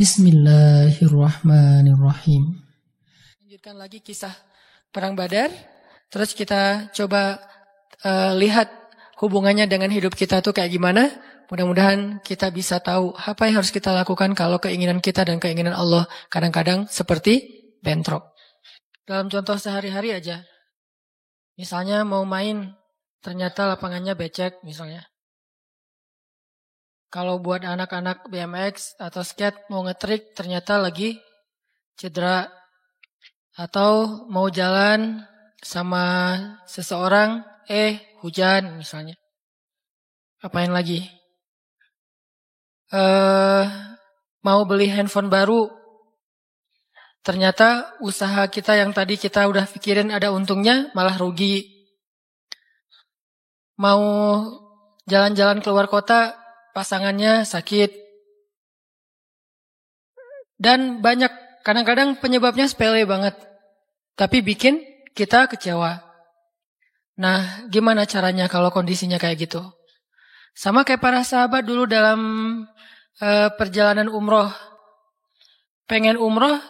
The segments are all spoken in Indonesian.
Bismillahirrahmanirrahim. Lanjutkan lagi kisah Perang Badar. Terus kita coba lihat hubungannya dengan hidup kita tuh kayak gimana. Mudah-mudahan kita bisa tahu apa yang harus kita lakukan kalau keinginan kita dan keinginan Allah kadang-kadang seperti bentrok. Dalam contoh sehari-hari aja. Misalnya mau main, ternyata lapangannya becek misalnya. Kalau buat anak-anak BMX atau skate mau ngetrik ternyata lagi cedera. Atau mau jalan sama seseorang, hujan misalnya. Apain lagi? Mau beli handphone baru. Ternyata usaha kita yang tadi kita udah pikirin ada untungnya malah rugi. Mau jalan-jalan keluar kota, pasangannya sakit. Dan banyak, kadang-kadang penyebabnya sepele banget. Tapi bikin kita kecewa. Nah, gimana caranya kalau kondisinya kayak gitu? Sama kayak para sahabat dulu dalam perjalanan umroh. Pengen umroh,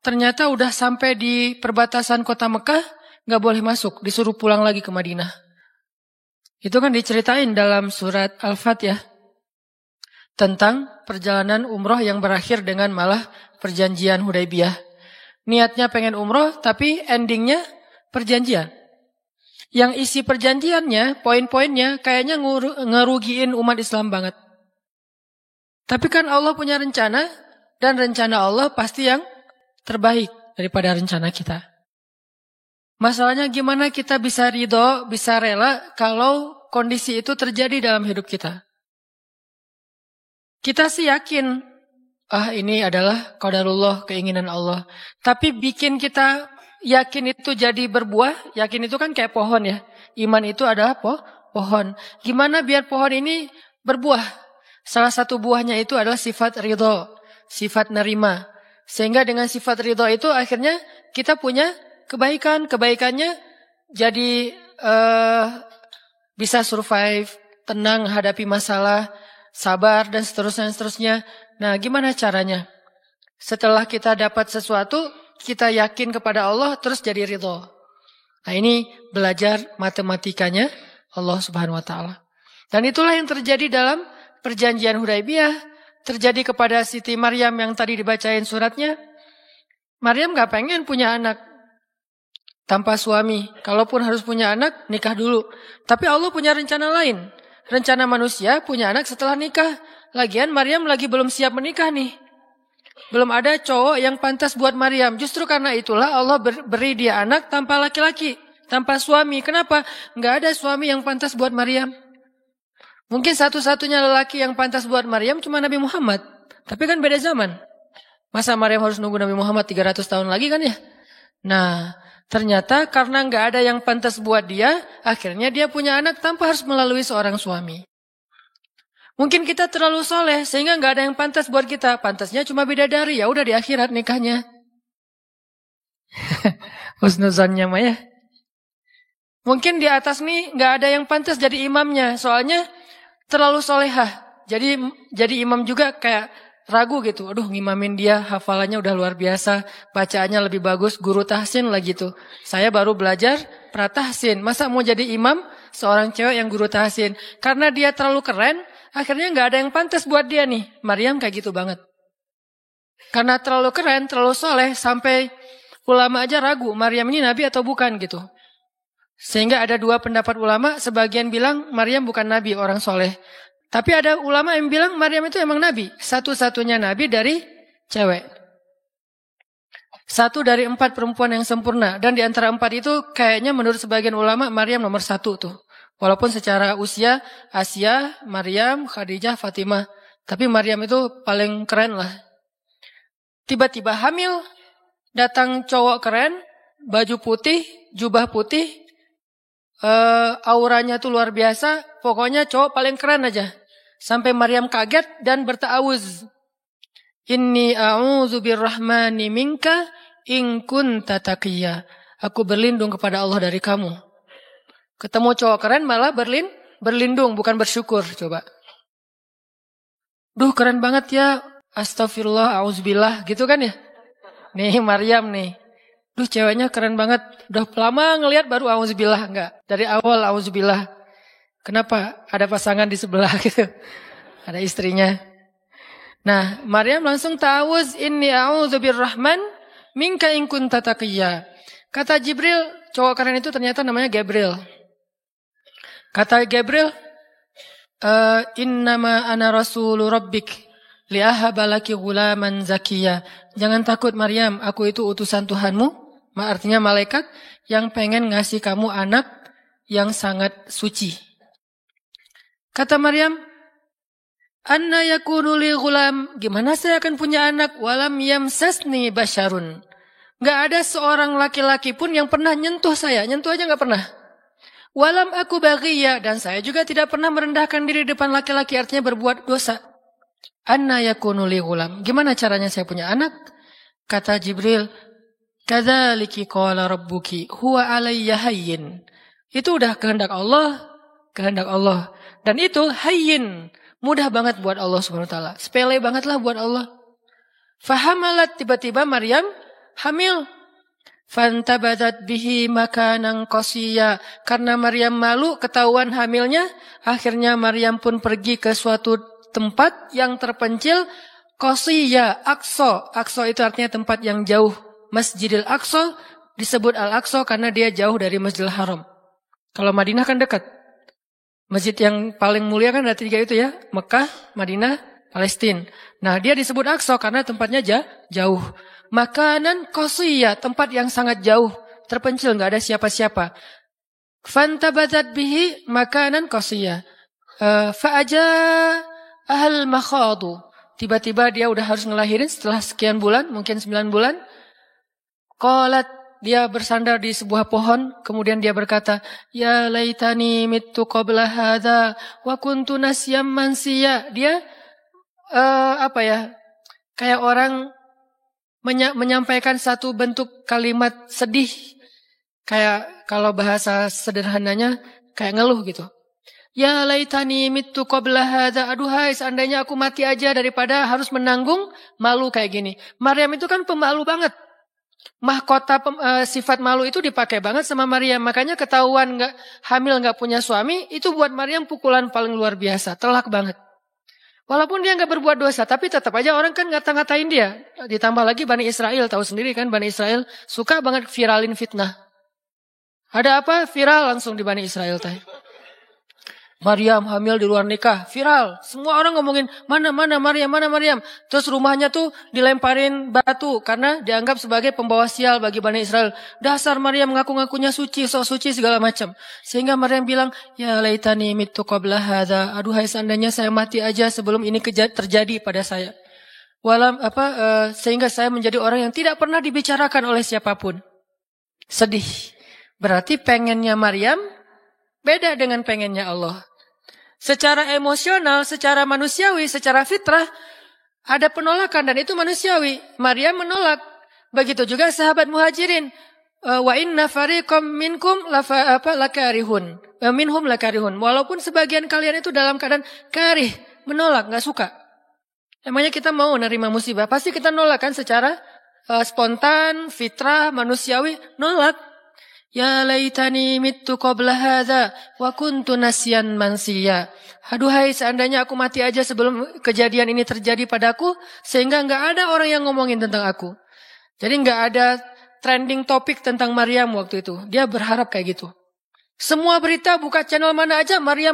ternyata udah sampai di perbatasan kota Mekah, gak boleh masuk, disuruh pulang lagi ke Madinah. Itu kan diceritain dalam surat Al-Fatihah. Tentang perjalanan umroh yang berakhir dengan malah perjanjian Hudaybiyah. Niatnya pengen umroh, tapi endingnya perjanjian. Yang isi perjanjiannya, poin-poinnya kayaknya ngerugiin umat Islam banget. Tapi kan Allah punya rencana, dan rencana Allah pasti yang terbaik daripada rencana kita. Masalahnya gimana kita bisa ridho, bisa rela kalau kondisi itu terjadi dalam hidup kita. Kita sih yakin, ini adalah qadarullah, keinginan Allah. Tapi bikin kita yakin itu jadi berbuah, yakin itu kan kayak pohon ya. Iman itu adalah pohon. Gimana biar pohon ini berbuah? Salah satu buahnya itu adalah sifat ridho, sifat nerima. Sehingga dengan sifat ridho itu akhirnya kita punya kebaikan. Kebaikannya jadi bisa survive, tenang hadapi masalah, sabar dan seterusnya. Nah, gimana caranya? Setelah kita dapat sesuatu, kita yakin kepada Allah, terus jadi ridho. Nah, ini belajar matematikanya Allah Subhanahu wa Ta'ala. Dan itulah yang terjadi dalam perjanjian Hudaybiyah, terjadi kepada Siti Maryam yang tadi dibacain suratnya. Maryam gak pengen punya anak tanpa suami. Kalaupun harus punya anak, nikah dulu. Tapi Allah punya rencana lain. Rencana manusia punya anak setelah nikah. Lagian Maryam lagi belum siap menikah nih. Belum ada cowok yang pantas buat Maryam. Justru karena itulah Allah beri dia anak tanpa laki-laki, tanpa suami. Kenapa? Gak ada suami yang pantas buat Maryam. Mungkin satu-satunya lelaki yang pantas buat Maryam cuma Nabi Muhammad. Tapi kan beda zaman. Masa Maryam harus nunggu Nabi Muhammad 300 tahun lagi kan ya? Nah, ternyata karena gak ada yang pantas buat dia, akhirnya dia punya anak tanpa harus melalui seorang suami. Mungkin kita terlalu soleh sehingga gak ada yang pantas buat kita. Pantasnya cuma bidadari, ya udah di akhirat nikahnya. Husnuzannya mah ya. Mungkin di atas nih gak ada yang pantas jadi imamnya, soalnya terlalu solehah. Jadi imam juga kayak ragu gitu. Aduh, ngimamin dia, hafalannya udah luar biasa, bacaannya lebih bagus, guru tahsin lah gitu. Saya baru belajar pratahsin. Masa mau jadi imam seorang cewek yang guru tahsin? Karena dia terlalu keren, akhirnya gak ada yang pantas buat dia nih. Maryam kayak gitu banget. Karena terlalu keren, terlalu soleh, sampai ulama aja ragu, Maryam ini nabi atau bukan gitu. Sehingga ada dua pendapat ulama, sebagian bilang Maryam bukan nabi, orang soleh. Tapi ada ulama yang bilang Maryam itu emang nabi. Satu-satunya nabi dari cewek. 1 dari 4 perempuan yang sempurna. Dan di antara 4 itu kayaknya menurut sebagian ulama Maryam nomor 1 tuh. Walaupun secara usia Asia, Maryam, Khadijah, Fatimah. Tapi Maryam itu paling keren lah. Tiba-tiba hamil. Datang cowok keren. Baju putih, jubah putih. Auranya tuh luar biasa. Pokoknya cowok paling keren aja. Sampai Maryam kaget dan berta'awuz. Inni a'udzu birrahmani minka in kunta taqiyya. Aku berlindung kepada Allah dari kamu. Ketemu cowok keren malah berlindung bukan bersyukur. Coba. Duh, keren banget ya. Astagfirullah, auzubillah, gitu kan ya? Nih Maryam nih. Duh ceweknya keren banget. Udah lama ngelihat baru auzubillah, enggak. Dari awal auzubillah. Kenapa? Ada pasangan di sebelah gitu. Ada istrinya. Nah, Maryam langsung ta'awuz inni a'udzu birrahman minka in kunta taqiyya. Kata Jibril, cowok keren itu ternyata namanya Gabriel. Kata Gabriel, innama ana rasulu rabbik li'ahaba laki ghulaman zakiyya. Jangan takut Maryam, aku itu utusan Tuhanmu, artinya malaikat yang pengen ngasih kamu anak yang sangat suci. Kata Maryam, anna yakunu li ghulam, gimana saya akan punya anak walam yamsasni basyarun. Enggak ada seorang laki-laki pun yang pernah nyentuh saya, nyentuh aja enggak pernah. Walam aku baghiyya, dan saya juga tidak pernah merendahkan diri depan laki-laki, artinya berbuat dosa. Anna yakunu li ghulam, gimana caranya saya punya anak? Kata Jibril, kadzaliki qala rabbuki huwa alayya hayyin. Itu udah kehendak Allah, kehendak Allah. Dan itu hayyin, mudah banget buat Allah Subhanahu wa taala. Sepele banget lah buat Allah. Fahamalat, tiba-tiba Maryam hamil. Fantabadat bihi makanan qasiyya. Karena Maryam malu ketahuan hamilnya, akhirnya Maryam pun pergi ke suatu tempat yang terpencil, qasiyya, Aqsa. Aqsa itu artinya tempat yang jauh. Masjidil Aqsa disebut Al-Aqsa karena dia jauh dari Masjidil Haram. Kalau Madinah kan dekat. Masjid yang paling mulia kan ada 3 itu ya. Mekah, Madinah, Palestina. Nah dia disebut Aqsa karena tempatnya jauh. Makanan qasiyya, tempat yang sangat jauh. Terpencil, gak ada siapa-siapa. Fantabadat bihi makanan qasiyya. Fa'aja ahal makhadu. Tiba-tiba dia udah harus ngelahirin setelah sekian bulan, mungkin 9 bulan. Qalat, dia bersandar di sebuah pohon, kemudian dia berkata, ya laitani mittu qabla hadza wa kuntu nasyam mansiya. Dia kayak orang menyampaikan satu bentuk kalimat sedih, kayak kalau bahasa sederhananya kayak ngeluh gitu. Ya laitani mittu qabla hadza, aduhai seandainya aku mati aja daripada harus menanggung malu kayak gini. Maryam itu kan pemalu banget. Mahkota sifat malu itu dipakai banget sama Maryam. Makanya ketahuan hamil nggak punya suami, itu buat Maryam pukulan paling luar biasa, telak banget. Walaupun dia nggak berbuat dosa, tapi tetap aja orang kan ngata-ngatain dia. Ditambah lagi Bani Israel, tahu sendiri kan Bani Israel suka banget viralin fitnah. Ada apa? Viral langsung di Bani Israel teh. Maryam hamil di luar nikah, viral. Semua orang ngomongin, mana Maryam, mana Maryam. Terus rumahnya tuh dilemparin batu karena dianggap sebagai pembawa sial bagi Bani Israel. Dasar Maryam ngaku-ngakunya suci, sok suci segala macam. Sehingga Maryam bilang, ya laitani mittu qabla hadza. Aduhai seandainya saya mati aja sebelum ini terjadi pada saya. Sehingga saya menjadi orang yang tidak pernah dibicarakan oleh siapapun. Sedih. Berarti pengennya Maryam beda dengan pengennya Allah. Secara emosional, secara manusiawi, secara fitrah, ada penolakan dan itu manusiawi. Maryam menolak. Begitu juga sahabat muhajirin. Wa inna fariqam minkum lakarihun. Minhum lakarihun. Walaupun sebagian kalian itu dalam keadaan karih, menolak, gak suka. Emangnya kita mau nerima musibah? Pasti kita nolak kan secara spontan, fitrah, manusiawi, nolak. Ya laitani mittu qabla hadza wa kuntu nasyan mansiya. Aduhai seandainya aku mati aja sebelum kejadian ini terjadi padaku, sehingga enggak ada orang yang ngomongin tentang aku. Jadi enggak ada trending topik tentang Maryam waktu itu. Dia berharap kayak gitu. Semua berita buka channel mana aja Maryam.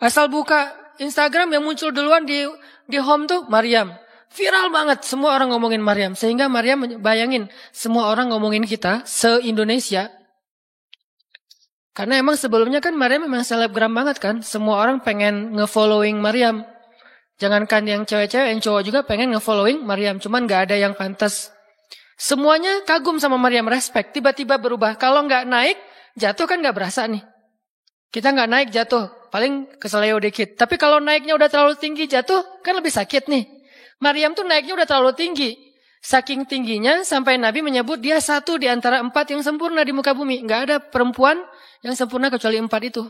Asal buka Instagram yang muncul duluan di home tuh Maryam. Viral banget, semua orang ngomongin Maryam. Sehingga Maryam bayangin, semua orang ngomongin kita se-Indonesia. Karena emang sebelumnya kan Maryam memang selebgram banget kan. Semua orang pengen nge-following Maryam. Jangankan yang cewek-cewek, yang cowok juga pengen nge-following Maryam. Cuman gak ada yang pantas. Semuanya kagum sama Maryam, respect. Tiba-tiba berubah. Kalau gak naik, jatuh kan gak berasa nih. Kita gak naik, jatuh. Paling keseleo dikit. Tapi kalau naiknya udah terlalu tinggi, jatuh kan lebih sakit nih. Maryam tuh naiknya udah terlalu tinggi. Saking tingginya sampai Nabi menyebut dia satu di antara 4 yang sempurna di muka bumi. Gak ada perempuan yang sempurna kecuali 4 itu.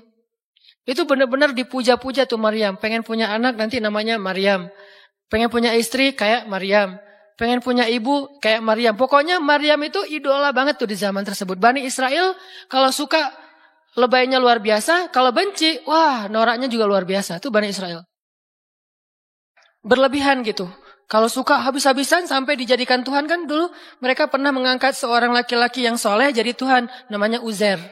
Itu benar-benar dipuja-puja tuh Maryam. Pengen punya anak nanti namanya Maryam. Pengen punya istri kayak Maryam. Pengen punya ibu kayak Maryam. Pokoknya Maryam itu idola banget tuh di zaman tersebut. Bani Israel kalau suka lebaynya luar biasa. Kalau benci, wah noraknya juga luar biasa. Itu Bani Israel. Berlebihan gitu. Kalau suka habis-habisan sampai dijadikan Tuhan kan dulu. Mereka pernah mengangkat seorang laki-laki yang soleh jadi Tuhan. Namanya Uzair.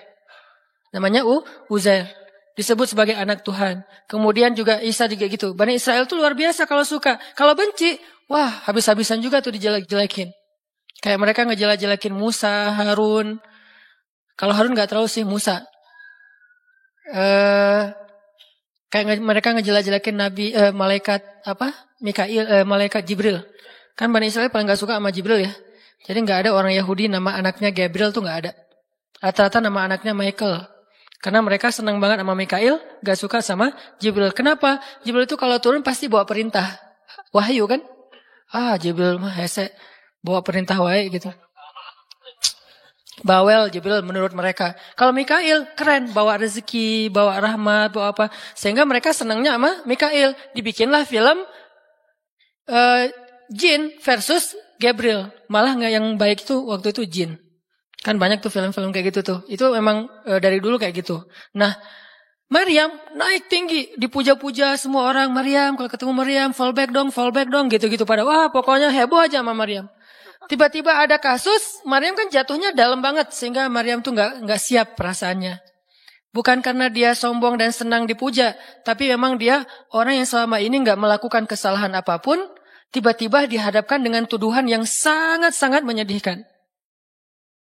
Namanya Uzair. Disebut sebagai anak Tuhan. Kemudian juga Isa juga gitu. Bani Israel tuh luar biasa kalau suka. Kalau benci, wah habis-habisan juga tuh dijelek-jelekin. Kayak mereka ngejelek-jelekin Musa, Harun. Kalau Harun gak terlalu sih Musa. Kayak mereka ngejelek-jelekin Nabi, malaikat Mikail, malaikat Jibril. Kan Bani Israel paling gak suka sama Jibril ya. Jadi gak ada orang Yahudi nama anaknya Gabriel tuh gak ada. Rata-rata nama anaknya Michael. Karena mereka senang banget sama Mikail, gak suka sama Jibril. Kenapa? Jibril itu kalau turun pasti bawa perintah. Wahyu kan? Jibril mah hese. Bawa perintah wae gitu. Bawel Jibril menurut mereka. Kalau Mikail keren, bawa rezeki, bawa rahmat, bawa apa. Sehingga mereka senangnya sama Mikail. Dibikinlah film Jin versus Gabriel. Malah nggak yang baik itu waktu itu Jin. Kan banyak tuh film-film kayak gitu tuh. Itu memang dari dulu kayak gitu. Nah, Maryam naik tinggi, dipuja-puja semua orang. Maryam, kalau ketemu Maryam, fall back dong, gitu-gitu pada. Wah, pokoknya heboh aja sama Maryam. Tiba-tiba ada kasus, Maryam kan jatuhnya dalam banget sehingga Maryam tuh nggak siap perasaannya. Bukan karena dia sombong dan senang dipuja, tapi memang dia orang yang selama ini nggak melakukan kesalahan apapun, tiba-tiba dihadapkan dengan tuduhan yang sangat-sangat menyedihkan.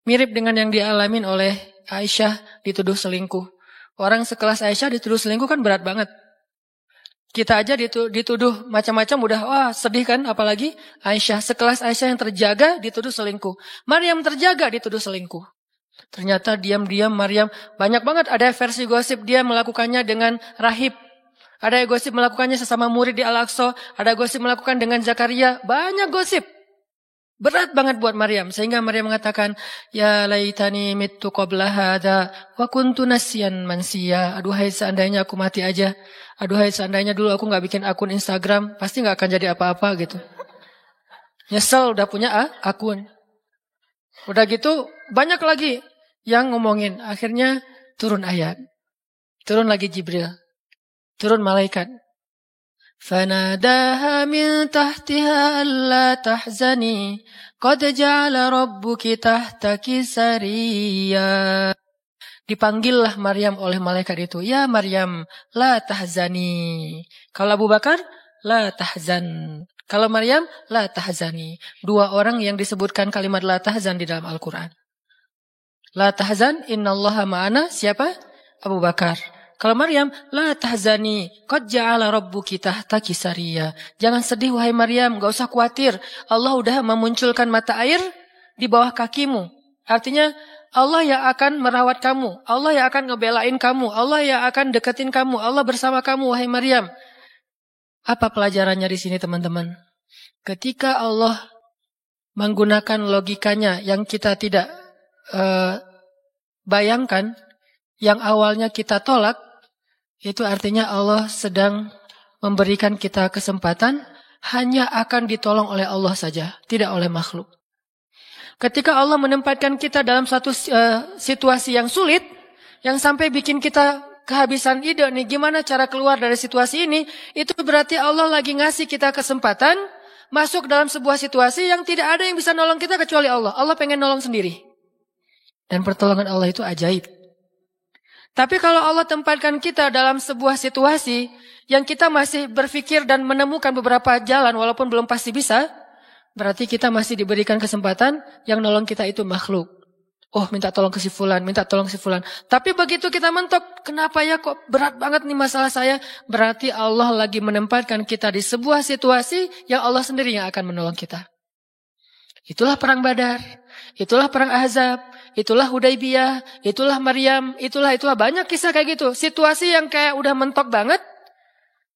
Mirip dengan yang dialamin oleh Aisyah dituduh selingkuh. Orang sekelas Aisyah dituduh selingkuh kan berat banget. Kita aja dituduh macam-macam udah sedih kan, apalagi Aisyah. Sekelas Aisyah yang terjaga dituduh selingkuh. Maryam terjaga dituduh selingkuh. Ternyata diam-diam Maryam banyak banget ada versi gosip dia melakukannya dengan rahib. Ada gosip melakukannya sesama murid di Al-Aqsa. Ada gosip melakukan dengan Zakaria. Banyak gosip. Berat banget buat Maryam. Sehingga Maryam mengatakan, ya laitani mittu qabla hadha wa kuntu nasyan mansiya. Aduhai seandainya aku mati aja. Aduhai seandainya dulu aku gak bikin akun Instagram. Pasti gak akan jadi apa-apa gitu. Nyesel udah punya akun. Udah gitu banyak lagi yang ngomongin. Akhirnya turun ayat. Turun lagi Jibril. Turun malaikat. فَنَادَاهَا مِنْ تَحْتِهَا أَلَّا تَحْزَنِي قَدْ جَعَلَ رَبُّكِ تَحْتَكِ سَرِيًّا. Dipanggillah Maryam oleh malaikat itu. Ya Maryam, la tahzani. Kalau Abu Bakar, la tahzan. Kalau Maryam, la tahzani. Dua orang yang disebutkan kalimat la tahzan di dalam Al-Quran. La tahzan, innallaha ma'ana. Siapa? Abu Bakar. Kalau Maryam, la tahzani, qad ja'ala rabbuki tahtaki sariyya. Jangan sedih wahai Maryam, gak usah khawatir. Allah udah memunculkan mata air di bawah kakimu. Artinya Allah yang akan merawat kamu, Allah yang akan ngebelain kamu, Allah yang akan deketin kamu, Allah bersama kamu wahai Maryam. Apa pelajarannya di sini teman-teman? Ketika Allah menggunakan logikanya yang kita tidak bayangkan, yang awalnya kita tolak, itu artinya Allah sedang memberikan kita kesempatan hanya akan ditolong oleh Allah saja, tidak oleh makhluk. Ketika Allah menempatkan kita dalam satu situasi yang sulit, yang sampai bikin kita kehabisan ide nih gimana cara keluar dari situasi ini, itu berarti Allah lagi ngasih kita kesempatan masuk dalam sebuah situasi yang tidak ada yang bisa nolong kita kecuali Allah. Allah pengen nolong sendiri. Dan pertolongan Allah itu ajaib. Tapi kalau Allah tempatkan kita dalam sebuah situasi yang kita masih berpikir dan menemukan beberapa jalan walaupun belum pasti bisa, berarti kita masih diberikan kesempatan yang nolong kita itu makhluk. Oh, minta tolong ke si fulan, minta tolong si fulan. Tapi begitu kita mentok, kenapa ya kok berat banget nih masalah saya? Berarti Allah lagi menempatkan kita di sebuah situasi yang Allah sendiri yang akan menolong kita. Itulah perang Badar, itulah perang Ahzab, itulah Hudaybiyah, itulah Maryam, itulah banyak kisah kayak gitu. Situasi yang kayak udah mentok banget,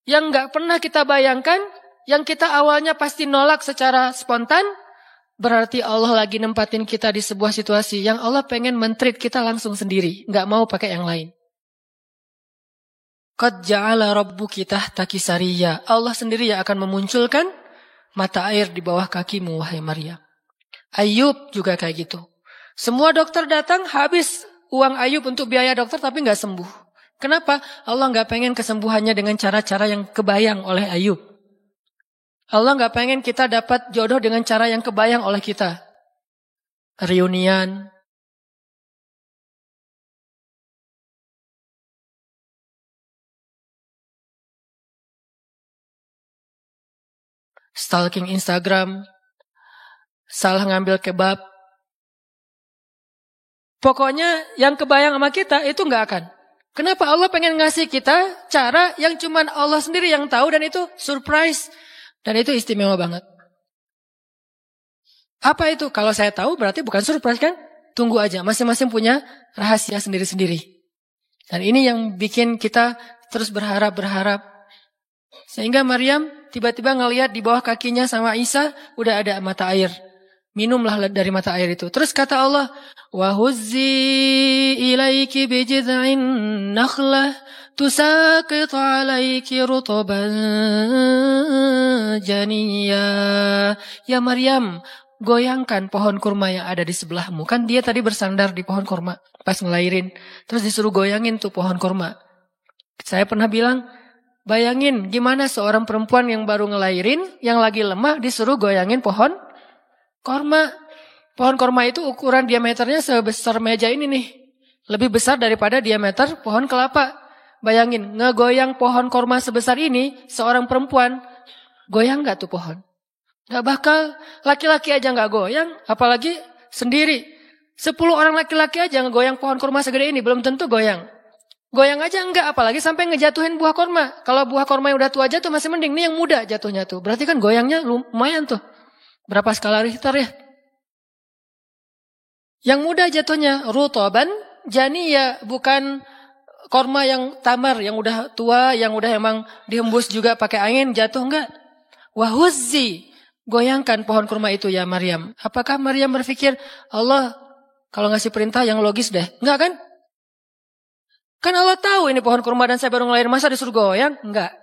yang gak pernah kita bayangkan, yang kita awalnya pasti nolak secara spontan, berarti Allah lagi nempatin kita di sebuah situasi yang Allah pengen men-treat kita langsung sendiri, gak mau pakai yang lain. Qad ja'ala rabbuki tahtaki sariyya. Allah sendiri yang akan memunculkan mata air di bawah kakimu, wahai Maryam. Ayub juga kayak gitu. Semua dokter datang, habis uang Ayub untuk biaya dokter tapi gak sembuh. Kenapa? Allah gak pengen kesembuhannya dengan cara-cara yang kebayang oleh Ayub. Allah gak pengen kita dapat jodoh dengan cara yang kebayang oleh kita. Reunian. Stalking Instagram. Salah ngambil kebab. Pokoknya yang kebayang sama kita itu gak akan. Kenapa? Allah pengen ngasih kita cara yang cuman Allah sendiri yang tahu dan itu surprise. Dan itu istimewa banget. Apa itu? Kalau saya tahu berarti bukan surprise kan? Tunggu aja, masing-masing punya rahasia sendiri-sendiri. Dan ini yang bikin kita terus berharap-berharap. Sehingga Maryam tiba-tiba ngelihat di bawah kakinya sama Isa udah ada mata air. Minumlah dari mata air itu. Terus kata Allah, wa huzzi ilaiki bijid'in nakhlah tusaqit 'alaiki rutban janiyya. Ya Maryam, goyangkan pohon kurma yang ada di sebelahmu. Kan dia tadi bersandar di pohon kurma pas ngelahirin. Terus disuruh goyangin tuh pohon kurma. Saya pernah bilang, bayangin gimana seorang perempuan yang baru ngelahirin, yang lagi lemah disuruh goyangin pohon korma. Pohon korma itu ukuran diameternya sebesar meja ini nih. Lebih besar daripada diameter pohon kelapa. Bayangin, ngegoyang pohon korma sebesar ini, seorang perempuan, goyang gak tuh pohon? Gak bakal. Laki-laki aja gak goyang, apalagi sendiri. 10 orang laki-laki aja ngegoyang pohon korma segede ini, belum tentu goyang. Goyang aja enggak, apalagi sampai ngejatuhin buah korma. Kalau buah korma yang udah tua jatuh masih mending, nih yang muda jatuhnya tuh. Berarti kan goyangnya lumayan tuh. Berapa skala Richter ya? Yang muda jatuhnya rutoban, janiyya, bukan korma yang tamar, yang udah tua, yang udah emang dihembus juga pakai angin, jatuh enggak. Wahuzzi, goyangkan pohon kurma itu ya Maryam. Apakah Maryam berpikir, Allah kalau ngasih perintah yang logis deh? Enggak kan? Kan Allah tahu ini pohon kurma dan saya baru ngelahirin, masa disuruh goyang? Enggak.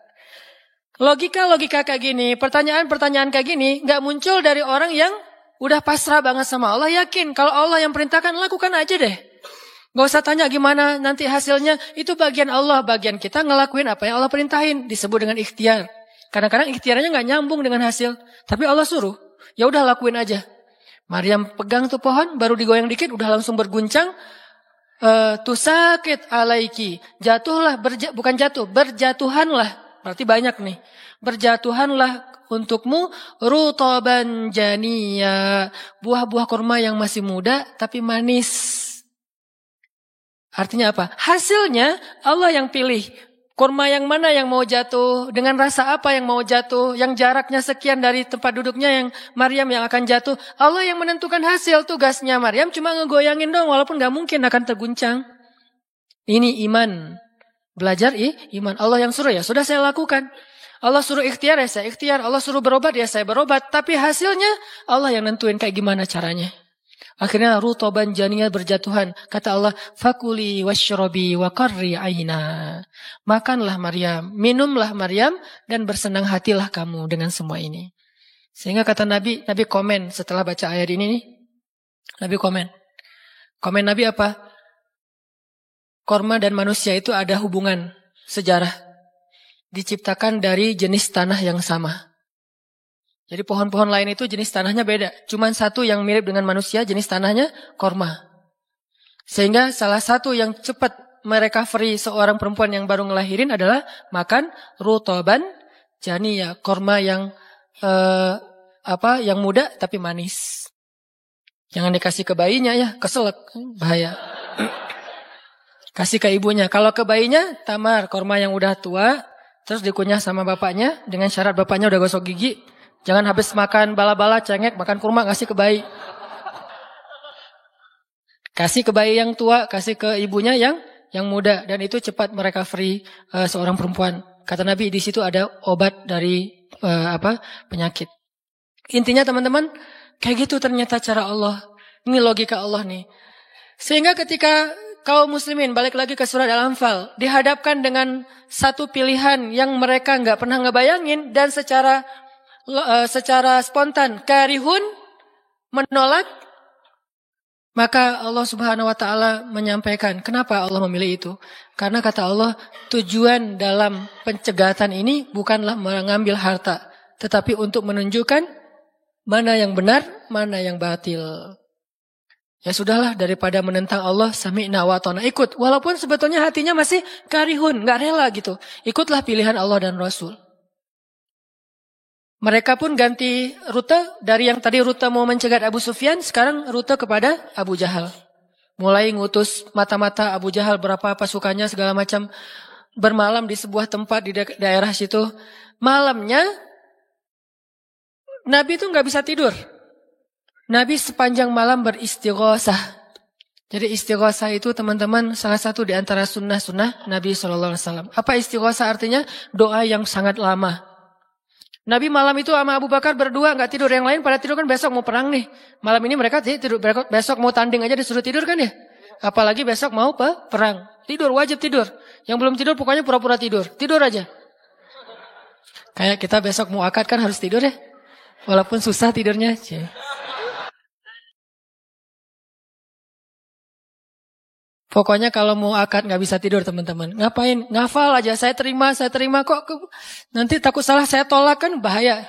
Logika kayak gini, pertanyaan kayak gini gak muncul dari orang yang udah pasrah banget sama Allah. Yakin kalau Allah yang perintahkan, lakukan aja deh. Gak usah tanya gimana nanti hasilnya. Itu bagian Allah, bagian kita ngelakuin apa yang Allah perintahin. Disebut dengan ikhtiar. Kadang-kadang ikhtiarnya gak nyambung dengan hasil, tapi Allah suruh, ya udah lakuin aja. Maryam pegang tuh pohon, baru digoyang dikit udah langsung berguncang. Tusakit alaiki, jatuhlah, bukan jatuh, berjatuhanlah. Berarti banyak nih. Berjatuhanlah untukmu rutoban janiyya, buah-buah kurma yang masih muda tapi manis. Artinya apa? Hasilnya Allah yang pilih. Kurma yang mana yang mau jatuh, dengan rasa apa yang mau jatuh, yang jaraknya sekian dari tempat duduknya yang Maryam yang akan jatuh. Allah yang menentukan hasil. Tugasnya Maryam cuma ngegoyangin dong, walaupun gak mungkin akan terguncang. Ini iman. Belajar iman. Allah yang suruh, ya sudah saya lakukan. Allah suruh ikhtiar, ya saya ikhtiar. Allah suruh berobat, ya saya berobat. Tapi hasilnya Allah yang nentuin kayak gimana caranya. Akhirnya rutoban janiyya, berjatuhan. Kata Allah, fakuli washrobi wa qarri aina. Makanlah Maryam, minumlah Maryam, dan bersenang hatilah kamu dengan semua ini. Sehingga kata Nabi komen setelah baca ayat ini nih. Nabi komen. Komen Nabi apa? Korma dan manusia itu ada hubungan sejarah. Diciptakan dari jenis tanah yang sama. Jadi pohon-pohon lain itu jenis tanahnya beda. Cuman satu yang mirip dengan manusia, jenis tanahnya korma. Sehingga salah satu yang cepat merecovery seorang perempuan yang baru ngelahirin adalah makan rutoban janiyya, korma yang yang muda tapi manis. Jangan dikasih ke bayinya ya, keselak, bahaya. Kasih ke ibunya. Kalau ke bayinya, tamar, korma yang udah tua, terus dikunyah sama bapaknya, dengan syarat bapaknya udah gosok gigi. Jangan habis makan bala-bala, cengek, makan kurma, kasih ke bayi. Kasih ke bayi yang tua, kasih ke ibunya yang muda. Dan itu cepat merecovery seorang perempuan. Kata Nabi, di situ ada obat dari penyakit. Intinya teman-teman, kayak gitu ternyata cara Allah. Ini logika Allah nih. Sehingga ketika kaum muslimin, balik lagi ke surat Al-Anfal, dihadapkan dengan satu pilihan yang mereka nggak pernah ngebayangin dan secara spontan karihun, menolak, maka Allah Subhanahu wa taala menyampaikan kenapa Allah memilih itu. Karena kata Allah, tujuan dalam pencegatan ini bukanlah mengambil harta, tetapi untuk menunjukkan mana yang benar, mana yang batil. Ya sudahlah, daripada menentang Allah, sami'na wa ata'na, ikut. Walaupun sebetulnya hatinya masih karihun, gak rela gitu. Ikutlah pilihan Allah dan Rasul. Mereka pun ganti rute, dari yang tadi rute mau mencegat Abu Sufyan, sekarang rute kepada Abu Jahal. Mulai ngutus mata-mata Abu Jahal, berapa pasukannya segala macam, bermalam di sebuah tempat di daerah situ. Malamnya, Nabi itu gak bisa tidur. Nabi sepanjang malam beristighosah. Jadi istighosah itu teman-teman salah satu di antara sunnah-sunnah Nabi SAW. Apa istighosah artinya? Doa yang sangat lama. Nabi malam itu sama Abu Bakar berdua gak tidur. Yang lain pada tidur kan besok mau perang nih. Malam ini mereka tidur, besok mau tanding aja disuruh tidur kan ya. Apalagi besok mau perang. Tidur, wajib tidur. Yang belum tidur pokoknya pura-pura tidur. Tidur aja. Kayak kita besok mau akad kan harus tidur ya. Walaupun susah tidurnya. Pokoknya kalau mau akad gak bisa tidur teman-teman. Ngapain? Ngafal aja. Saya terima kok. Nanti takut salah saya tolak kan bahaya.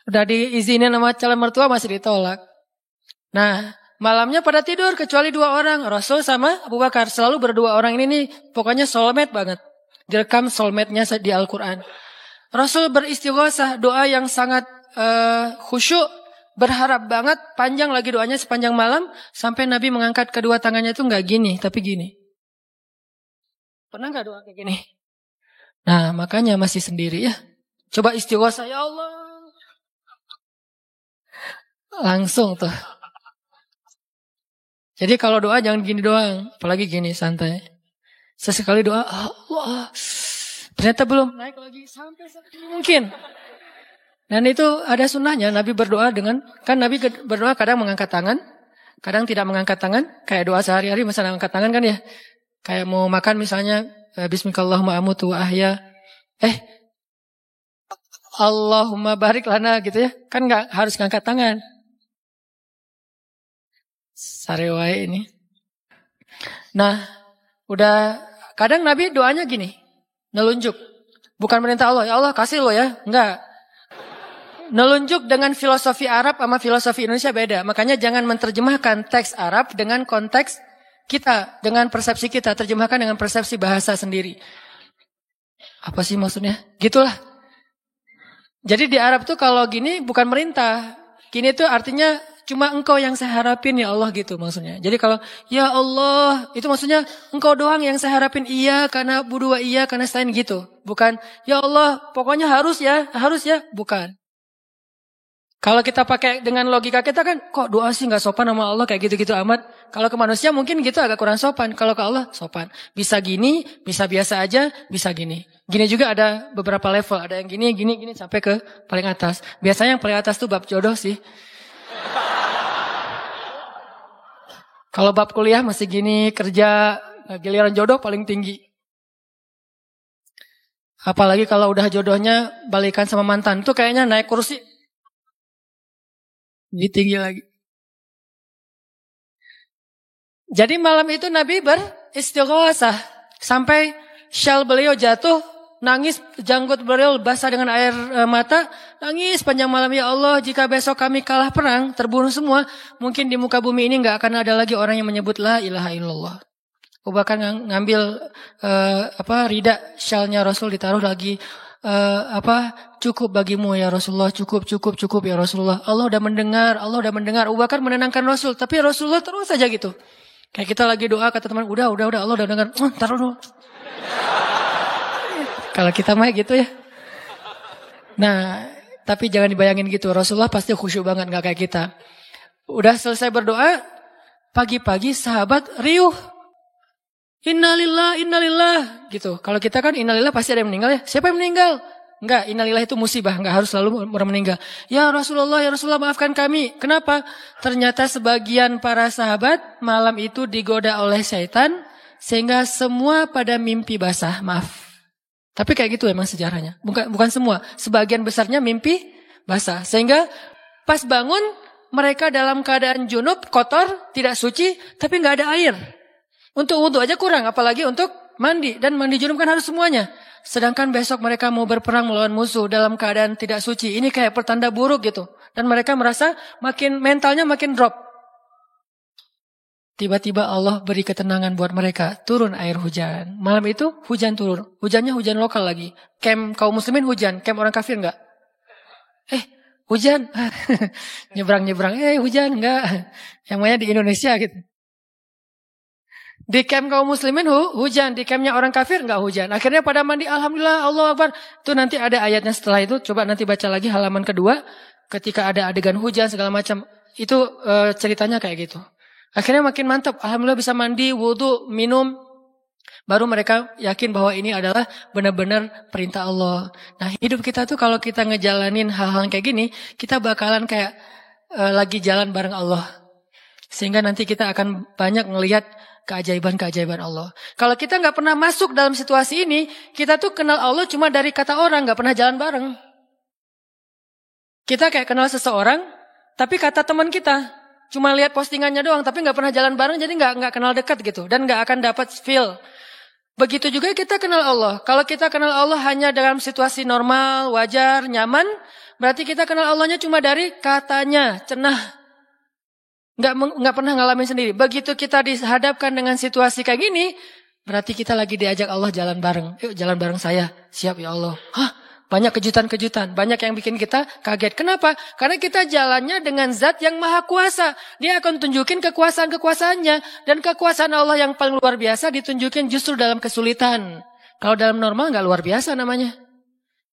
Udah diizinin sama calon mertua masih ditolak. Nah, malamnya pada tidur kecuali 2 orang. Rasul sama Abu Bakar. Selalu berdua orang ini nih pokoknya soulmate banget. Direkam soulmate-nya di Al-Quran. Rasul beristighosah, doa yang sangat khusyuk. Berharap banget, panjang lagi doanya sepanjang malam. Sampai Nabi mengangkat kedua tangannya itu gak gini, tapi gini. Pernah gak doa kayak gini? Nah makanya masih sendiri ya. Coba istighosah, ya Allah. Langsung tuh. Jadi kalau doa jangan gini doang. Apalagi gini, santai. Sesekali doa, Allah. Ternyata belum naik lagi, sampai mungkin. Dan itu ada sunnahnya, Nabi berdoa dengan, kan Nabi berdoa kadang mengangkat tangan, kadang tidak mengangkat tangan, kayak doa sehari-hari misalnya angkat tangan kan ya, kayak mau makan misalnya, Bismillahirrahmanirrahim amutu wa ahya, Allahumma barik lana gitu ya, kan gak harus ngangkat tangan. Sarewai ini. Nah, udah, kadang Nabi doanya gini, nelunjuk, bukan merintah Allah, ya Allah kasih lo ya, enggak. Nelunjuk dengan filosofi Arab sama filosofi Indonesia beda. Makanya jangan menerjemahkan teks Arab dengan konteks kita, dengan persepsi kita. Terjemahkan dengan persepsi bahasa sendiri. Apa sih maksudnya? Gitulah. Jadi di Arab tuh kalau gini bukan merintah. Gini tuh artinya cuma engkau yang saya harapin ya Allah gitu maksudnya. Jadi kalau ya Allah itu maksudnya engkau doang yang saya harapin, iya karena budua iya karena selain gitu. Bukan ya Allah pokoknya harus ya, bukan. Kalau kita pakai dengan logika kita kan, kok doa sih gak sopan sama Allah kayak gitu-gitu amat. Kalau ke manusia mungkin gitu agak kurang sopan. Kalau ke Allah sopan. Bisa gini, bisa biasa aja, bisa gini. Gini juga ada beberapa level. Ada yang gini sampai ke paling atas. Biasanya yang paling atas tuh bab jodoh sih. Kalau bab kuliah masih gini, kerja, giliran jodoh paling tinggi. Apalagi kalau udah jodohnya balikan sama mantan. Tuh kayaknya naik kursi. Lebih tinggi lagi. Jadi malam itu Nabi beristighosah. Sampai syal beliau jatuh. Nangis, janggut beliau basah dengan air mata. Nangis panjang malam, ya Allah jika besok kami kalah perang, terbunuh semua. Mungkin di muka bumi ini gak akan ada lagi orang yang menyebut la ilaha illallah. Abu Bakar ngambil rida syalnya Rasul ditaruh lagi. Cukup bagimu ya Rasulullah, cukup ya Rasulullah. Allah udah mendengar. Abu Bakar menenangkan Rasul, tapi Rasulullah terus saja gitu. Kayak kita lagi doa kata teman, udah Allah udah dengar. Taruh dulu. Kalau kita mah gitu ya. Nah, tapi jangan dibayangin gitu. Rasulullah pasti khusyuk banget, gak kayak kita. Udah selesai berdoa, pagi-pagi sahabat riuh. Innalillah gitu. Kalau kita kan innalillah pasti ada yang meninggal ya. Siapa yang meninggal? Enggak, innalillahi itu musibah, enggak harus selalu orang meninggal. Ya Rasulullah maafkan kami. Kenapa? Ternyata sebagian para sahabat malam itu digoda oleh syaitan sehingga semua pada mimpi basah, maaf. Tapi kayak gitu emang sejarahnya. Bukan semua, sebagian besarnya mimpi basah. Sehingga pas bangun mereka dalam keadaan junub, kotor, tidak suci, tapi enggak ada air. Untuk wudhu aja kurang, apalagi untuk mandi. Dan mandi junub kan harus semuanya. Sedangkan besok mereka mau berperang melawan musuh dalam keadaan tidak suci. Ini kayak pertanda buruk gitu. Dan mereka merasa mentalnya makin drop. Tiba-tiba Allah beri ketenangan buat mereka. Turun air hujan. Malam itu hujan turun. Hujannya hujan lokal lagi. Camp kaum muslimin hujan. Camp orang kafir enggak? Hujan. Nyebrang-nyebrang. Hujan enggak. Yang namanya di Indonesia gitu. Di camp kaum muslimin hujan, di campnya orang kafir enggak hujan. Akhirnya pada mandi, alhamdulillah, Allahu Akbar. Itu nanti ada ayatnya setelah itu. Coba nanti baca lagi halaman kedua. Ketika ada adegan hujan segala macam. Itu ceritanya kayak gitu. Akhirnya makin mantap. Alhamdulillah bisa mandi, wudu, minum. Baru mereka yakin bahwa ini adalah benar-benar perintah Allah. Nah hidup kita tuh kalau kita ngejalanin hal-hal kayak gini, kita bakalan kayak lagi jalan bareng Allah. Sehingga nanti kita akan banyak ngelihat keajaiban-keajaiban Allah. Kalau kita nggak pernah masuk dalam situasi ini, kita tuh kenal Allah cuma dari kata orang, nggak pernah jalan bareng. Kita kayak kenal seseorang, tapi kata teman kita, cuma lihat postingannya doang, tapi nggak pernah jalan bareng, jadi nggak kenal dekat gitu, dan nggak akan dapat feel. Begitu juga kita kenal Allah. Kalau kita kenal Allah hanya dalam situasi normal, wajar, nyaman, berarti kita kenal Allahnya cuma dari katanya, cenah. Nggak pernah ngalamin sendiri. Begitu kita dihadapkan dengan situasi kayak gini, berarti kita lagi diajak Allah jalan bareng. Yuk jalan bareng saya. Siap ya Allah. Banyak kejutan-kejutan. Banyak yang bikin kita kaget. Kenapa? Karena kita jalannya dengan zat yang maha kuasa. Dia akan tunjukin kekuasaan-kekuasaannya. Dan kekuasaan Allah yang paling luar biasa ditunjukin justru dalam kesulitan. Kalau dalam normal nggak luar biasa namanya.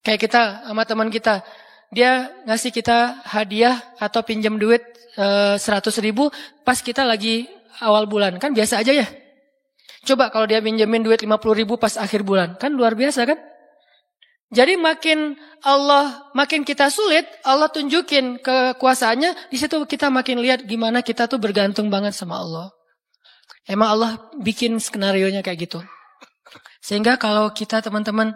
Kayak kita sama teman kita. Dia ngasih kita hadiah atau pinjam duit 100.000 pas kita lagi awal bulan. Kan biasa aja ya. Coba kalau dia pinjemin duit 50.000 pas akhir bulan. Kan luar biasa kan? Jadi makin kita sulit, Allah tunjukin kekuasaannya. Di situ kita makin lihat gimana kita tuh bergantung banget sama Allah. Emang Allah bikin skenarionya kayak gitu. Sehingga kalau kita teman-teman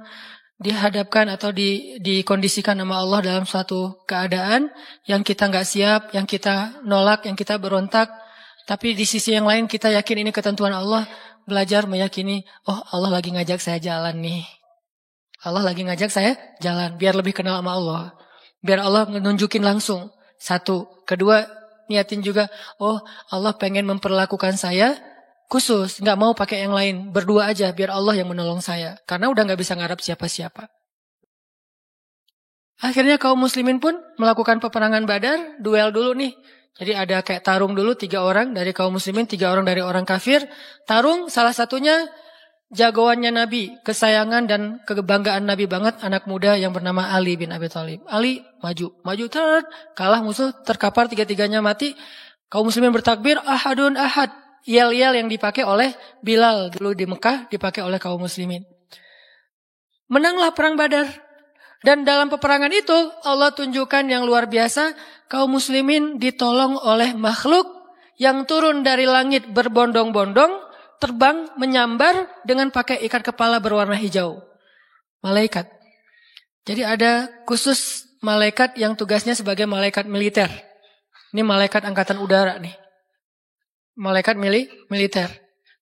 dihadapkan atau dikondisikan sama Allah dalam suatu keadaan yang kita nggak siap, yang kita nolak, yang kita berontak, tapi di sisi yang lain kita yakin ini ketentuan Allah, belajar meyakini, oh Allah lagi ngajak saya jalan nih. Allah lagi ngajak saya jalan, biar lebih kenal sama Allah. Biar Allah nunjukin langsung. Satu. Kedua, niatin juga, oh Allah pengen memperlakukan saya khusus, nggak mau pakai yang lain, berdua aja biar Allah yang menolong saya. Karena udah nggak bisa ngarap siapa-siapa. Akhirnya kaum muslimin pun melakukan peperangan Badar, duel dulu nih. Jadi ada kayak tarung dulu 3 orang dari kaum muslimin, 3 orang dari orang kafir. Tarung salah satunya jagoannya Nabi, kesayangan dan kebanggaan Nabi banget, anak muda yang bernama Ali bin Abi Thalib. Ali maju, kalah musuh, terkapar 3-3-nya mati. Kaum muslimin bertakbir, ahadun ahad. Yel-yel yang dipakai oleh Bilal dulu di Mekah, dipakai oleh kaum muslimin. Menanglah perang Badar. Dan dalam peperangan itu Allah tunjukkan yang luar biasa, kaum muslimin ditolong oleh makhluk yang turun dari langit berbondong-bondong, terbang menyambar dengan pakai ikat kepala berwarna hijau. Malaikat. Jadi ada khusus malaikat yang tugasnya sebagai malaikat militer. Ini malaikat angkatan udara nih. Malaikat militer.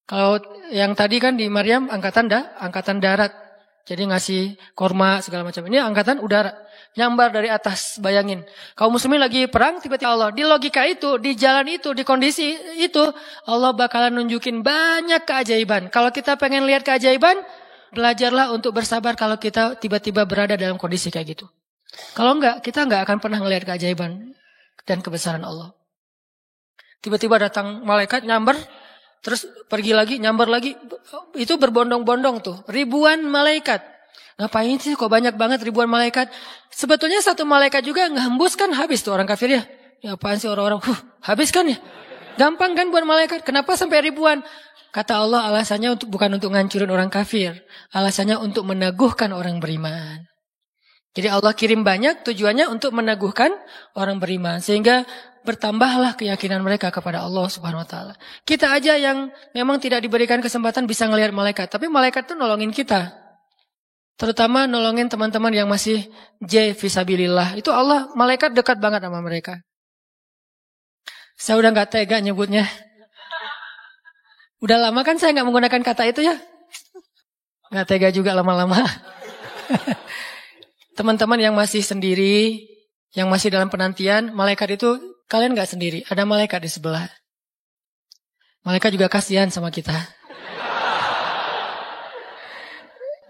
Kalau yang tadi kan di Maryam angkatan darat. Jadi ngasih korma segala macam. Ini angkatan udara. Nyambar dari atas, bayangin. Kaum muslimin lagi perang, tiba-tiba Allah. Di logika itu, di jalan itu, di kondisi itu, Allah bakalan nunjukin banyak keajaiban. Kalau kita pengen lihat keajaiban, belajarlah untuk bersabar kalau kita tiba-tiba berada dalam kondisi kayak gitu. Kalau enggak, kita enggak akan pernah ngelihat keajaiban dan kebesaran Allah. Tiba-tiba datang malaikat nyamber, terus pergi lagi, nyamber lagi. Itu berbondong-bondong tuh, ribuan malaikat. Ngapain sih kok banyak banget ribuan malaikat? Sebetulnya satu malaikat juga ngehembus kan habis tuh orang kafir ya. Ya apaan sih orang-orang, habis kan ya. Gampang kan buat malaikat, kenapa sampai ribuan? Kata Allah alasannya bukan untuk ngancurin orang kafir. Alasannya untuk meneguhkan orang beriman. Jadi Allah kirim banyak tujuannya untuk meneguhkan orang beriman. Sehingga bertambahlah keyakinan mereka kepada Allah Subhanahu Wa Taala. Kita aja yang memang tidak diberikan kesempatan bisa ngelihat malaikat. Tapi malaikat itu nolongin kita. Terutama nolongin teman-teman yang masih fisabilillah. Itu Allah, malaikat dekat banget sama mereka. Saya udah gak tega nyebutnya. Udah lama kan saya gak menggunakan kata itu ya. Gak tega juga lama-lama. Teman-teman yang masih sendiri, yang masih dalam penantian, malaikat itu kalian gak sendiri. Ada malaikat di sebelah. Malaikat juga kasihan sama kita.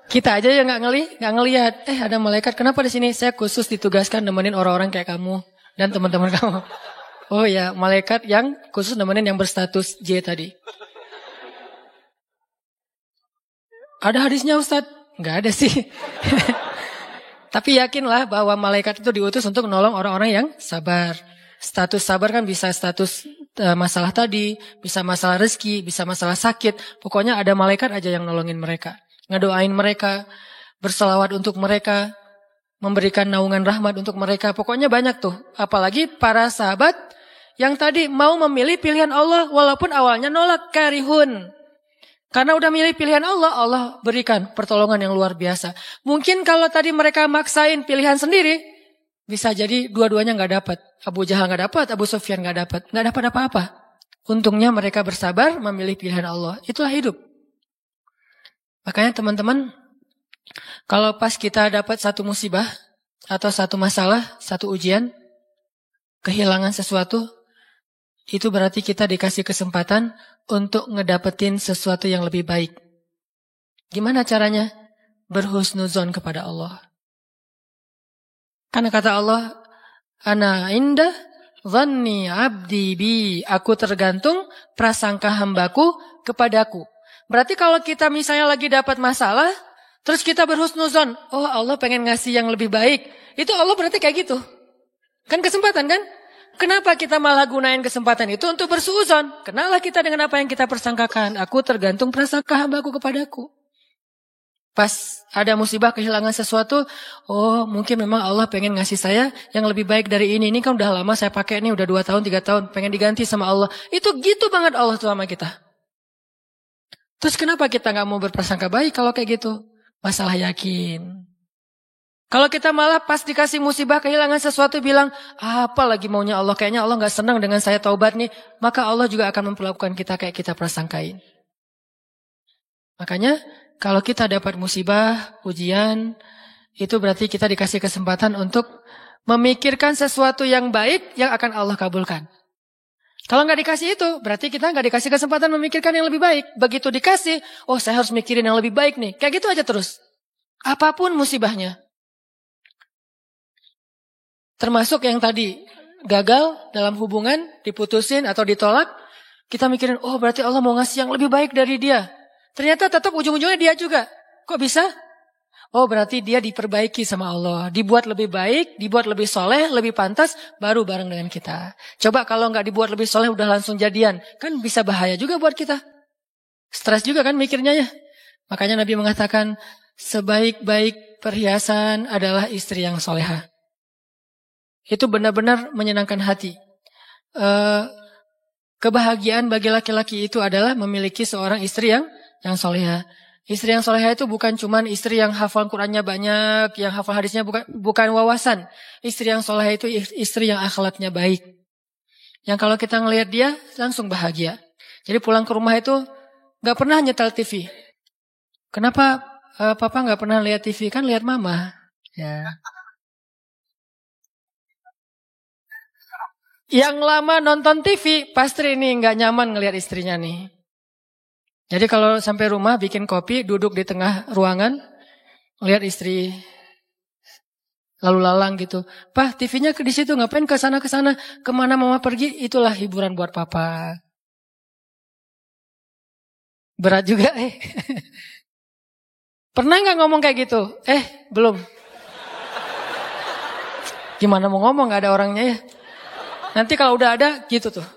Kita aja yang gak ngelihat. Ada malaikat, kenapa di sini? Saya khusus ditugaskan nemenin orang-orang kayak kamu dan teman-teman kamu. Oh ya, malaikat yang khusus nemenin yang berstatus J tadi. Ada hadisnya Ustadz? Nggak ada sih. Tapi yakinlah bahwa malaikat itu diutus untuk menolong orang-orang yang sabar. Status sabar kan bisa status masalah tadi, bisa masalah rezeki, bisa masalah sakit. Pokoknya ada malaikat aja yang nolongin mereka. Ngedoain mereka, berselawat untuk mereka, memberikan naungan rahmat untuk mereka. Pokoknya banyak tuh. Apalagi para sahabat yang tadi mau memilih pilihan Allah walaupun awalnya nolak, karihun. Karena udah milih pilihan Allah, Allah berikan pertolongan yang luar biasa. Mungkin kalau tadi mereka maksain pilihan sendiri, bisa jadi dua-duanya gak dapat. Abu Jahal gak dapat, Abu Sufyan gak dapat. Gak dapat apa-apa. Untungnya mereka bersabar memilih pilihan Allah. Itulah hidup. Makanya teman-teman, kalau pas kita dapat satu musibah, atau satu masalah, satu ujian, kehilangan sesuatu, itu berarti kita dikasih kesempatan untuk ngedapetin sesuatu yang lebih baik. Gimana caranya? Berhusnuzon kepada Allah. Karena kata Allah, Ana indah dhanni abdi bi. Aku tergantung prasangka hambaku kepadaku. Berarti kalau kita misalnya lagi dapat masalah, terus kita berhusnuzon, oh Allah pengen ngasih yang lebih baik. Itu Allah berarti kayak gitu. Kan kesempatan kan? Kenapa kita malah gunain kesempatan itu untuk bersuuzon? Kenalah kita dengan apa yang kita persangkakan. Aku tergantung prasangka hambaku kepadaku. Pas ada musibah kehilangan sesuatu, oh mungkin memang Allah pengen ngasih saya yang lebih baik dari ini. Ini kan udah lama saya pakai nih, udah 2 tahun, 3 tahun, pengen diganti sama Allah. Itu gitu banget Allah tuh sama kita. Terus kenapa kita gak mau berprasangka baik kalau kayak gitu? Masalah yakin. Kalau kita malah pas dikasih musibah kehilangan sesuatu bilang, apa lagi maunya Allah? Kayaknya Allah gak senang dengan saya taubat nih. Maka Allah juga akan memperlakukan kita kayak kita prasangkain. Makanya kalau kita dapat musibah, ujian, itu berarti kita dikasih kesempatan untuk memikirkan sesuatu yang baik yang akan Allah kabulkan. Kalau gak dikasih itu, berarti kita gak dikasih kesempatan memikirkan yang lebih baik. Begitu dikasih, oh saya harus mikirin yang lebih baik nih. Kayak gitu aja terus. Apapun musibahnya. Termasuk yang tadi, gagal dalam hubungan, diputusin atau ditolak. Kita mikirin, oh berarti Allah mau ngasih yang lebih baik dari dia. Ternyata tetap ujung-ujungnya dia juga. Kok bisa? Oh berarti dia diperbaiki sama Allah. Dibuat lebih baik, dibuat lebih soleh, lebih pantas, baru bareng dengan kita. Coba kalau nggak dibuat lebih soleh, udah langsung jadian. Kan bisa bahaya juga buat kita. Stres juga kan mikirnya ya. Makanya Nabi mengatakan, sebaik-baik perhiasan adalah istri yang solehah. Itu benar-benar menyenangkan hati. Kebahagiaan bagi laki-laki itu adalah memiliki seorang istri yang solehah. Istri yang solehah itu bukan cuman istri yang hafal Qur'annya banyak, yang hafal hadisnya bukan wawasan. Istri yang solehah itu istri yang akhlaknya baik. Yang kalau kita ngelihat dia langsung bahagia. Jadi pulang ke rumah itu gak pernah nyetel TV. Kenapa papa gak pernah lihat TV? Kan lihat mama. Ya. Yang lama nonton TV, pasti ini gak nyaman ngelihat istrinya nih. Jadi kalau sampai rumah bikin kopi, duduk di tengah ruangan, lihat istri lalu lalang gitu. Pak, TV-nya di situ, ngapain ke sana kemana mama pergi? Itulah hiburan buat papa. Berat juga Pernah nggak ngomong kayak gitu? Belum. Gimana mau ngomong, nggak ada orangnya ya. Nanti kalau udah ada gitu tuh.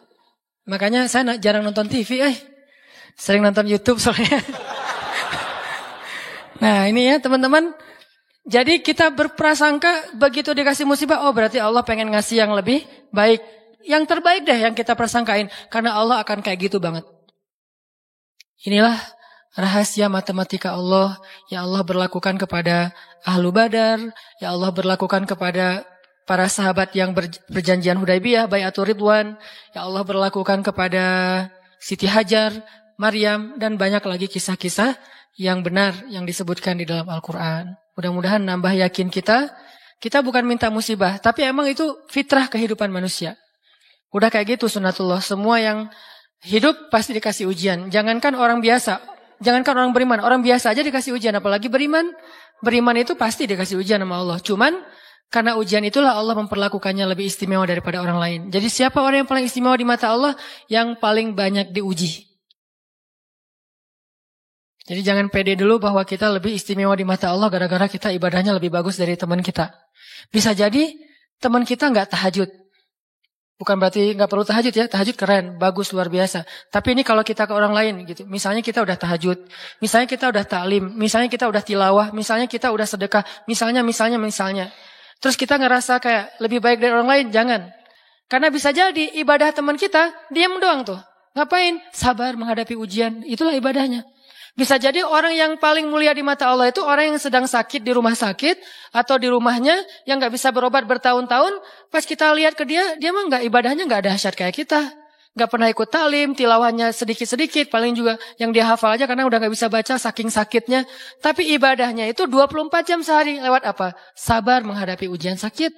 Makanya saya jarang nonton TV, sering nonton YouTube soalnya. Nah ini ya teman-teman. Jadi kita berprasangka begitu dikasih musibah, oh berarti Allah pengen ngasih yang lebih baik. Yang terbaik deh yang kita prasangkain. Karena Allah akan kayak gitu banget. Inilah rahasia matematika Allah. Ya Allah berlakukan kepada Ahlu Badar. Ya Allah berlakukan kepada para sahabat yang berjanjian Hudaybiyah, Bai'atul Ridwan. Ya Allah berlakukan kepada Siti Hajar, Maryam, dan banyak lagi kisah-kisah yang benar yang disebutkan di dalam Al-Quran. Mudah-mudahan nambah yakin kita. Kita bukan minta musibah, tapi emang itu fitrah kehidupan manusia. Udah kayak gitu sunatullah. Semua yang hidup pasti dikasih ujian. Jangankan orang biasa, jangankan orang beriman, orang biasa aja dikasih ujian. Apalagi beriman. Beriman itu pasti dikasih ujian sama Allah. Cuman karena ujian itulah Allah memperlakukannya lebih istimewa daripada orang lain. Jadi siapa orang yang paling istimewa di mata Allah? Yang paling banyak diuji. Jadi jangan pede dulu bahwa kita lebih istimewa di mata Allah gara-gara kita ibadahnya lebih bagus dari teman kita. Bisa jadi teman kita nggak tahajud. Bukan berarti nggak perlu tahajud ya. Tahajud keren, bagus, luar biasa. Tapi ini kalau kita ke orang lain gitu. Misalnya kita udah tahajud. Misalnya kita udah taklim. Misalnya kita udah tilawah. Misalnya kita udah sedekah. Misalnya. Terus kita ngerasa kayak lebih baik dari orang lain. Jangan. Karena bisa jadi ibadah teman kita diam doang tuh. Ngapain? Sabar menghadapi ujian. Itulah ibadahnya. Bisa jadi orang yang paling mulia di mata Allah itu orang yang sedang sakit di rumah sakit atau di rumahnya yang nggak bisa berobat bertahun-tahun. Pas kita lihat ke dia mah nggak ibadahnya nggak dahsyat kayak kita, nggak pernah ikut talim, tilawahnya sedikit-sedikit, paling juga yang dia hafal aja karena udah nggak bisa baca saking sakitnya. Tapi ibadahnya itu 24 jam sehari lewat apa? Sabar menghadapi ujian sakit.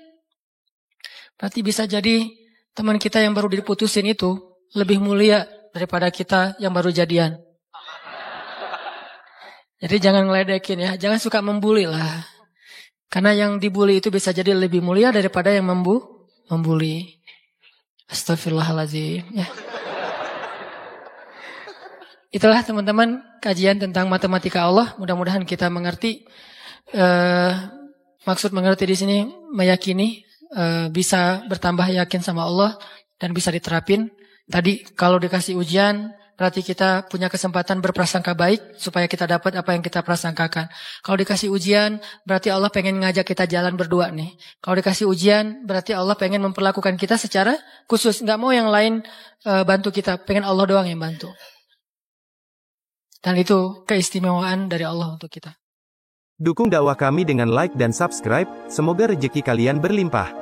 Berarti bisa jadi teman kita yang baru diputusin itu lebih mulia daripada kita yang baru jadian. Jadi jangan ngeledekin ya, jangan suka membuli lah. Karena yang dibuli itu bisa jadi lebih mulia daripada yang membuli. Astagfirullahaladzim. Ya. Itulah teman-teman kajian tentang matematika Allah. Mudah-mudahan kita mengerti. Maksud mengerti di sini meyakini, bisa bertambah yakin sama Allah dan bisa diterapin. Tadi kalau dikasih ujian, berarti kita punya kesempatan berprasangka baik supaya kita dapat apa yang kita prasangkakan. Kalau dikasih ujian, berarti Allah pengen ngajak kita jalan berdua nih. Kalau dikasih ujian, berarti Allah pengen memperlakukan kita secara khusus. Nggak mau yang lain bantu kita, pengen Allah doang yang bantu. Dan itu keistimewaan dari Allah untuk kita. Dukung dakwah kami dengan like dan subscribe, semoga rezeki kalian berlimpah.